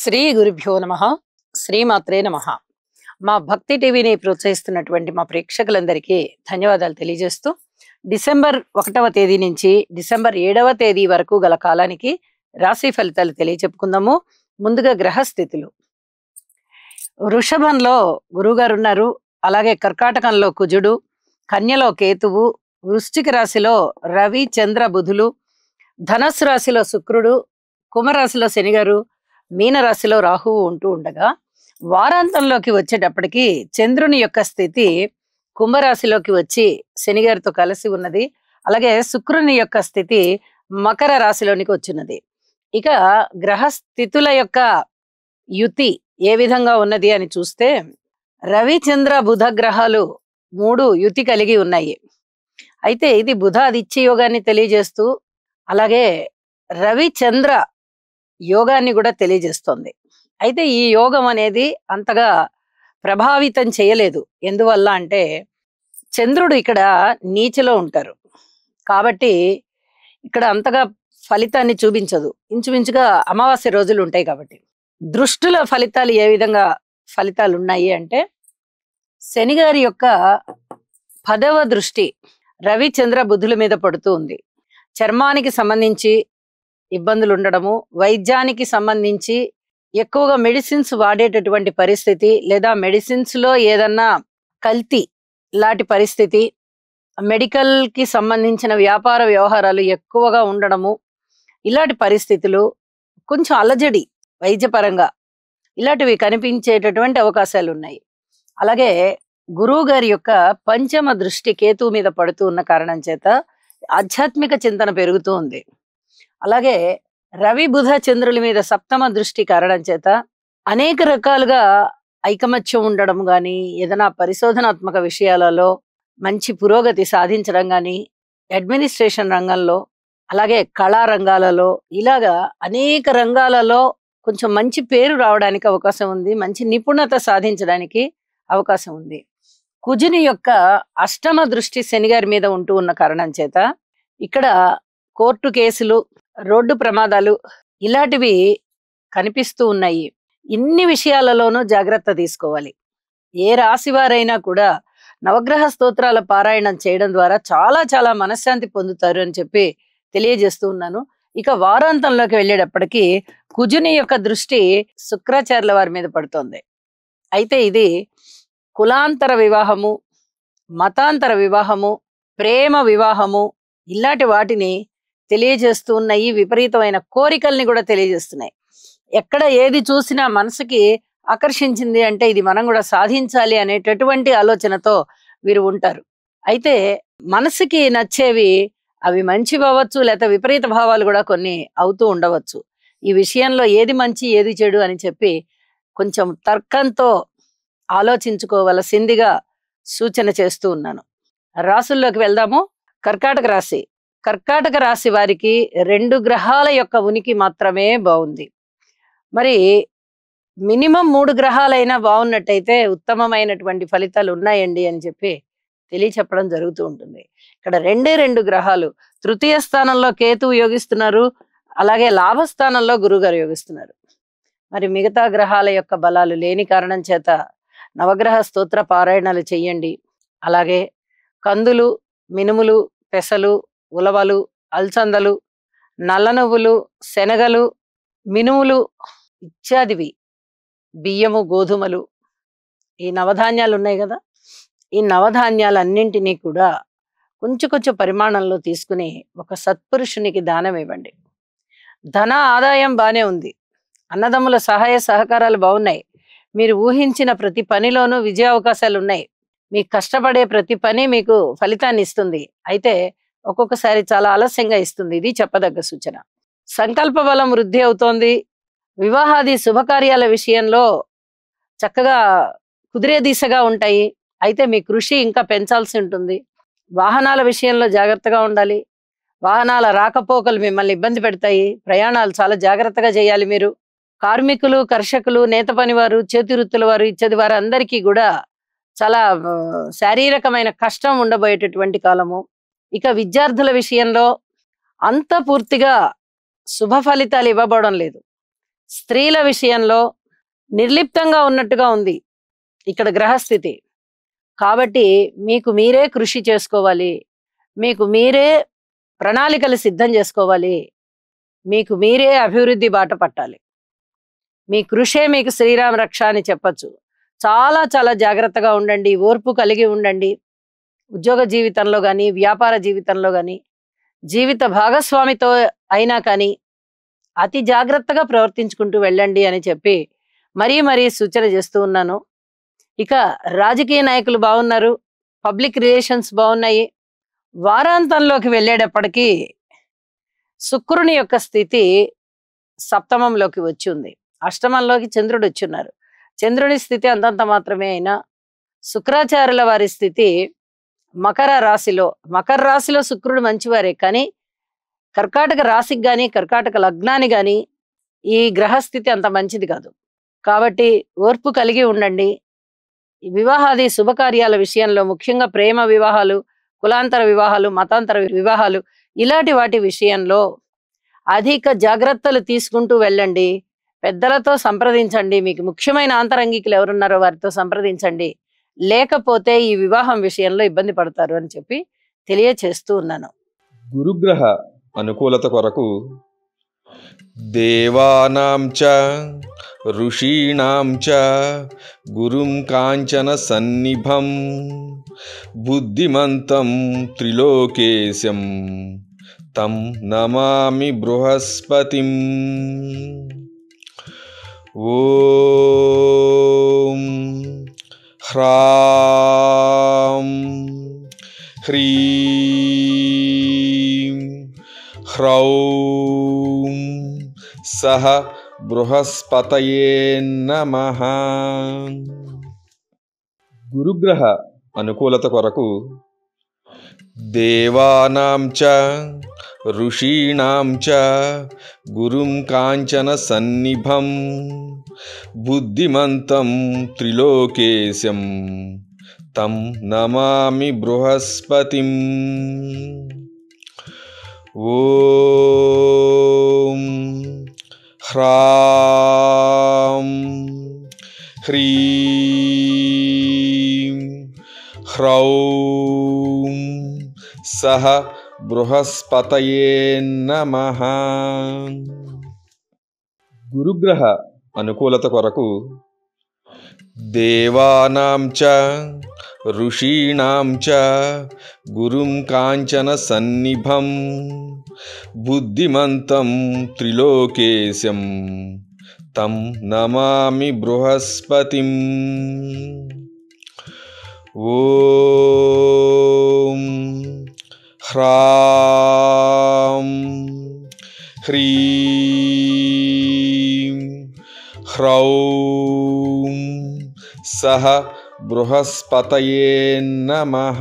శ్రీ గురుభ్యో నమః. శ్రీమాత్రే నమః. మా భక్తి టీవీని ప్రోత్సహిస్తున్నటువంటి మా ప్రేక్షకులందరికీ ధన్యవాదాలు తెలియజేస్తూ, డిసెంబర్ 1వ తేదీ నుంచి డిసెంబర్ 7వ తేదీ వరకు గల కాలానికి రాశి ఫలితాలు తెలియచెప్పుకుందాము. ముందుగా గ్రహస్థితులు. వృషభంలో గురువుగారు ఉన్నారు, అలాగే కర్కాటకంలో కుజుడు, కన్యలో కేతువు, వృశ్చిక రాశిలో రవి చంద్ర బుధులు, ధనస్సు రాశిలో శుక్రుడు, కుంభరాశిలో శనిగారు, మీనరాశిలో రాహువు ఉంటూ ఉండగా, వారాంతంలోకి వచ్చేటప్పటికి చంద్రుని యొక్క స్థితి కుంభరాశిలోకి వచ్చి శనిగారితో కలిసి ఉన్నది. అలాగే శుక్రుని యొక్క స్థితి మకర రాశిలోనికి వచ్చినది. ఇక గ్రహ స్థితుల యొక్క యుతి ఏ విధంగా ఉన్నది అని చూస్తే, రవి చంద్ర బుధ గ్రహాలు 3 యుతి కలిగి ఉన్నాయి. అయితే ఇది బుధ ఆదిత్య యోగాన్ని తెలియజేస్తూ, అలాగే రవి చంద్ర యోగాన్ని కూడా తెలియజేస్తోంది. అయితే ఈ యోగం అనేది అంతగా ప్రభావితం చేయలేదు. ఎందువల్ల అంటే చంద్రుడు ఇక్కడ నీచలో ఉంటారు కాబట్టి ఇక్కడ అంతగా ఫలితాన్ని చూపించదు. ఇంచుమించుగా అమావాస్య రోజులు ఉంటాయి కాబట్టి. దృష్టుల ఫలితాలు ఏ విధంగా ఫలితాలు ఉన్నాయి అంటే, శనిగారి యొక్క 10వ దృష్టి రవి చంద్ర బుధుల మీద పడుతూ ఉంది. చర్మానికి సంబంధించి ఇబ్బందులు ఉండడము, వైద్యానికి సంబంధించి ఎక్కువగా మెడిసిన్స్ వాడేటటువంటి పరిస్థితి, లేదా మెడిసిన్స్ లో ఏదన్నా కల్తీ లాంటి పరిస్థితి, మెడికల్ కి సంబంధించిన వ్యాపార వ్యవహారాలు ఎక్కువగా ఉండడము, ఇలాంటి పరిస్థితులు, కొంచెం అలజడి వైద్యపరంగా ఇలాంటివి కనిపించేటటువంటి అవకాశాలు ఉన్నాయి. అలాగే గురువు గారి యొక్క 5వ దృష్టి కేతువు మీద పడుతూ ఉన్న కారణం చేత ఆధ్యాత్మిక చింతన పెరుగుతూ ఉంది. అలాగే రవి బుధ చంద్రుల మీద 7వ దృష్టి కారణం చేత అనేక రకాలుగా ఐకమత్యం ఉండడం గాని, ఏదైనా పరిశోధనాత్మక విషయాలలో మంచి పురోగతి సాధించడం గాని, అడ్మినిస్ట్రేషన్ రంగంలో, అలాగే కళా రంగాలలో, ఇలాగా అనేక రంగాలలో కొంచెం మంచి పేరు రావడానికి అవకాశం ఉంది. మంచి నిపుణత సాధించడానికి అవకాశం ఉంది. కుజుని యొక్క 8వ దృష్టి శనిగారి మీద ఉంటూ ఉన్న కారణం చేత ఇక్కడ కోర్టు కేసులు, రోడ్డు ప్రమాదాలు ఇలాంటివి కనిపిస్తూ ఉన్నాయి. ఇన్ని విషయాలలోనూ జాగ్రత్త తీసుకోవాలి. ఏ రాశి వారైనా కూడా నవగ్రహ స్తోత్రాల పారాయణం చేయడం ద్వారా చాలా చాలా మనశ్శాంతి పొందుతారు అని చెప్పి తెలియజేస్తూ ఉన్నాను. ఇక వారాంతంలోకి వెళ్ళేటప్పటికి కుజుని యొక్క దృష్టి శుక్రాచార్యుల వారి మీద పడుతోంది. అయితే ఇది కులాంతర వివాహము, మతాంతర వివాహము, ప్రేమ వివాహము ఇలాంటి వాటిని తెలియజేస్తూ ఉన్నాయి. విపరీతమైన కోరికల్ని కూడా తెలియజేస్తున్నాయి. ఎక్కడ ఏది చూసినా మనసుకి ఆకర్షించింది అంటే ఇది మనం కూడా సాధించాలి అనేటటువంటి ఆలోచనతో వీరు ఉంటారు. అయితే మనసుకి నచ్చేవి అవి మంచివి అవ్వచ్చు, లేకపోతే విపరీత భావాలు కూడా కొన్ని అవుతూ ఉండవచ్చు. ఈ విషయంలో ఏది మంచి ఏది చెడు అని చెప్పి కొంచెం తర్కంతో ఆలోచించుకోవలసిందిగా సూచన చేస్తూ ఉన్నాను. రాసుల్లోకి వెళ్దాము. కర్కాటక రాశి. కర్కాటక రాశి వారికి 2 గ్రహాల యొక్క ఉనికి మాత్రమే బాగుంది. మరి మినిమం 3 గ్రహాలైనా బాగున్నట్టయితే ఉత్తమమైనటువంటి ఫలితాలు ఉన్నాయండి అని చెప్పి తెలియచెప్పడం జరుగుతూ ఉంటుంది. ఇక్కడ 2 గ్రహాలు తృతీయ స్థానంలో కేతువు యోగిస్తున్నారు, అలాగే లాభస్థానంలో గురుగారు యోగిస్తున్నారు. మరి మిగతా గ్రహాల యొక్క బలాలు లేని కారణం చేత నవగ్రహ స్తోత్ర పారాయణాలు చెయ్యండి. అలాగే కందులు, మినుములు, పెసలు, ఉలవలు, అల్సందలు, నల్ల నువ్వులు, శనగలు, మినుములు ఇత్యాదివి, బియ్యము, గోధుమలు, ఈ నవధాన్యాలు ఉన్నాయి కదా, ఈ నవధాన్యాలన్నింటినీ కూడా కొంచెం కొంచెం పరిమాణంలో తీసుకుని ఒక సత్పురుషునికి దానం ఇవ్వండి. ధన ఆదాయం బానే ఉంది, అన్నదమ్ముల సహాయ సహకారాలు బాగున్నాయి, మీరు ఊహించిన ప్రతి పనిలోనూ విజయ అవకాశాలు ఉన్నాయి, మీకు కష్టపడే ప్రతి పని మీకు ఫలితాన్ని ఇస్తుంది. అయితే ఒక్కొక్కసారి చాలా ఆలస్యంగా ఇస్తుంది. ఇది చెప్పదగ్గ సూచన. సంకల్ప బలం వృద్ధి అవుతోంది. వివాహాది శుభకార్యాల విషయంలో చక్కగా కుదిరే దిశగా ఉంటాయి. అయితే మీ కృషి ఇంకా పెంచాల్సి ఉంటుంది. వాహనాల విషయంలో జాగ్రత్తగా ఉండాలి. వాహనాల రాకపోకలు మిమ్మల్ని ఇబ్బంది పెడతాయి. ప్రయాణాలు చాలా జాగ్రత్తగా చేయాలి మీరు. కార్మికులు, కర్షకులు, నేత పనివారు, చేతి వృత్తుల వారు, ఇచ్చది వారు అందరికీ కూడా చాలా శారీరకమైన కష్టం ఉండబోయేటటువంటి కాలము. ఇక విద్యార్థుల విషయంలో అంత పూర్తిగా శుభ ఫలితాలు ఇవ్వబడడం లేదు. స్త్రీల విషయంలో నిర్లిప్తంగా ఉన్నట్టుగా ఉంది ఇక్కడ గ్రహస్థితి. కాబట్టి మీకు మీరే కృషి చేసుకోవాలి, మీకు మీరే ప్రణాళికలు సిద్ధం చేసుకోవాలి, మీకు మీరే అభివృద్ధి బాట పట్టాలి. మీ కృషే మీకు శ్రీరామ రక్ష అని చెప్పచ్చు. చాలా చాలా జాగ్రత్తగా ఉండండి, ఓర్పు కలిగి ఉండండి. ఉద్యోగ జీవితంలో కానీ, వ్యాపార జీవితంలో కానీ, జీవిత భాగస్వామితో అయినా కానీ అతి జాగ్రత్తగా ప్రవర్తించుకుంటూ వెళ్ళండి అని చెప్పి మరీ సూచన చేస్తూ ఉన్నాను. ఇక రాజకీయ నాయకులు బాగున్నారు, పబ్లిక్ రిలేషన్స్ బాగున్నాయి. వారాంతంలోకి వెళ్ళేటప్పటికీ శుక్రుని యొక్క స్థితి సప్తమంలోకి వచ్చి ఉంది, అష్టమంలోకి చంద్రుడు వచ్చున్నారు. చంద్రుని స్థితి అంతంత మాత్రమే అయినా శుక్రాచార్యుల వారి స్థితి మకర రాశిలో శుక్రుడు మంచివారే, కానీ కర్కాటక రాశికి కానీ కర్కాటక లగ్నాన్ని కానీ ఈ గ్రహస్థితి అంత మంచిది కాదు. కాబట్టి ఓర్పు కలిగి ఉండండి. ఈ వివాహాది శుభకార్యాల విషయంలో, ముఖ్యంగా ప్రేమ వివాహాలు, కులాంతర వివాహాలు, మతాంతర వివాహాలు, ఇలాంటి వాటి విషయంలో అధిక జాగ్రత్తలు తీసుకుంటూ వెళ్ళండి. పెద్దలతో సంప్రదించండి, మీకు ముఖ్యమైన ఆంతరంగికులు ఎవరున్నారో వారితో సంప్రదించండి, లేకపోతే ఈ వివాహం విషయంలో ఇబ్బంది పడతారు అని చెప్పి తెలియచేస్తూ ఉన్నాను. గురుగ్రహ అనుకూలత కొరకు దేవానాం చ ఋషీణాం చ గురుం కాంచన సన్నిభం బుద్ధిమంతం త్రిలోకేశం తం నమామి బృహస్పతిం. ఓం హ్రాం హ్రీం హ్రౌం సహ బృహస్పతయే నమః. గురుగ్రహ అనుకూలత కొరకు దేవానాం చ ఋషీణాం చ గురుం కాంచన సన్నిభం బుద్ధిమంతం త్రిలోకేశం తం నమామి బృహస్పతిం. ఓం హ్రాం హ్రీం హ్రౌం సహ బృహస్పతయే నమః. గురుగ్రహ అనుకూలత కొరకు దేవానాం చ ఋషీణాం చ గురుం కాంచన సన్నిభం బుద్ధిమంతం త్రిలోకేశం తం నమామి బృహస్పతిం. ఓం హ్రాం హ్రీం హ్రౌం సహ బృహస్పతయే నమః.